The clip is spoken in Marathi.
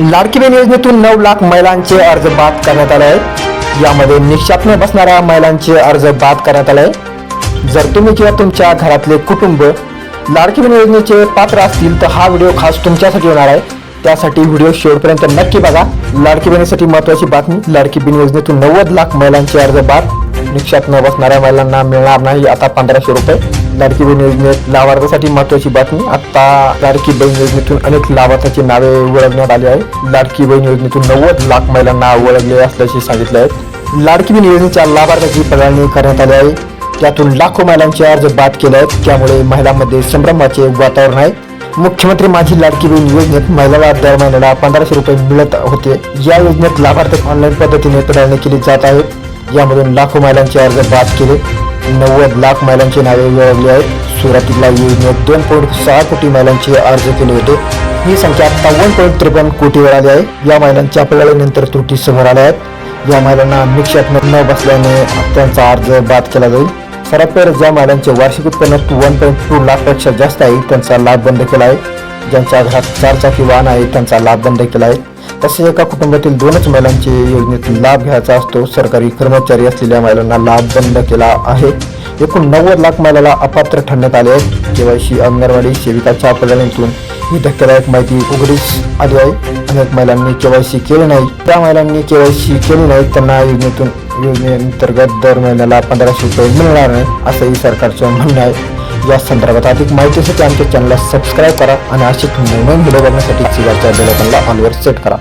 लाडकी बहीण योजनेतून 9 लाख महिलांचे अर्ज बाद करण्यात आले आहेत। यामध्ये निःशाप न बसणाऱ्या महिलांचे अर्ज बाद करण्यात आले आहे। जर तुम्ही किंवा तुमच्या घरातले कुटुंब लाडकी बहीण योजनेचे पात्र असतील तर हा व्हिडिओ खास तुमच्यासाठी होणार आहे। त्यासाठी व्हिडिओ शेवटपर्यंत नक्की बघा। लाडकी बहिणीसाठी महत्त्वाची बातमी, लाडकी बहीण योजनेतून 90 लाख महिलांचे अर्ज बाद। निःशाप न बसणाऱ्या महिलांना मिळणार नाही आता 1500 रुपये। लाडकी बहीण योजनेत लाभार्थ्यासाठी महत्त्वाची बातमी, आता लाडकी बहीण योजनेतून अनेक लाभार्थ्यांची नावे ओळखण्यात आली आहे। लाडकी बहीण योजनेतून 90 लाख महिलांना ओळखले असल्याचे सांगितले आहे। लाडकी बहीण योजनेच्या लाभार्थ्यांची पडताळणी करण्यात आली आहे। त्यातून लाखो महिलांचे अर्ज बाद केले आहेत। त्यामुळे महिलांमध्ये संभ्रमाचे वातावरण आहे। मुख्यमंत्री माझी लाडकी बहीण योजनेत महिलांना दर महिन्याला 1500 रुपये मिळत होते। या योजनेत लाभार्थी ऑनलाईन पद्धतीने पडताळणी केली जात आहे। यामधून लाखो महिलांचे अर्ज बाद केले। 90 लाख महिलांची नावे ओळखली आहेत। सुरुवातीला योजनेत 2.6 कोटी महिलांचे अर्ज केले होते। ही संख्या 52.53 कोटीवर आली आहे। या महिलांच्या पडताळणीनंतर त्रुटी समोर आल्या आहेत। या महिलांना निःशाप न बसल्याने त्यांचा अर्ज बाद केला जाईल। सर्वात पहिले ज्या महिलांचे वार्षिक उत्पन्न 1.2 लाखपेक्षा जास्त आहे त्यांचा लाभ बंद केला आहे। ज्यांच्या घरात 4 चाकी वाहन आहे त्यांचा लाभ बंद केला आहे। तसेच एका कुटुंबातील 2च महिलांचे योजनेतून लाभ घ्यायचा असतो। सरकारी कर्मचारी असलेल्या महिलांना लाभ बंद केला आहे। एकूण 90 लाख महिलांना अपात्र ठरण्यात आले आहेत। केवायसी अंगणवाडी सेविकाच्या पडताळणीतून ही धक्कादायक माहिती उघडीस आली आहे। अनेक महिलांनी केवायसी केली नाही। त्या महिलांनी केवायसी केली नाही त्यांना योजनेअंतर्गत दर महिन्याला 1500 रुपये मिळणार नाही असंही सरकारचं म्हणणं आहे। या संदर्भात अधिक माहितीसाठी आमच्या चॅनलला सबस्क्राईब करा आणि अशीच नवीन व्हिडिओ बघण्यासाठी शेजारच्या बेल आयकॉनला ऑल वर सेट करा।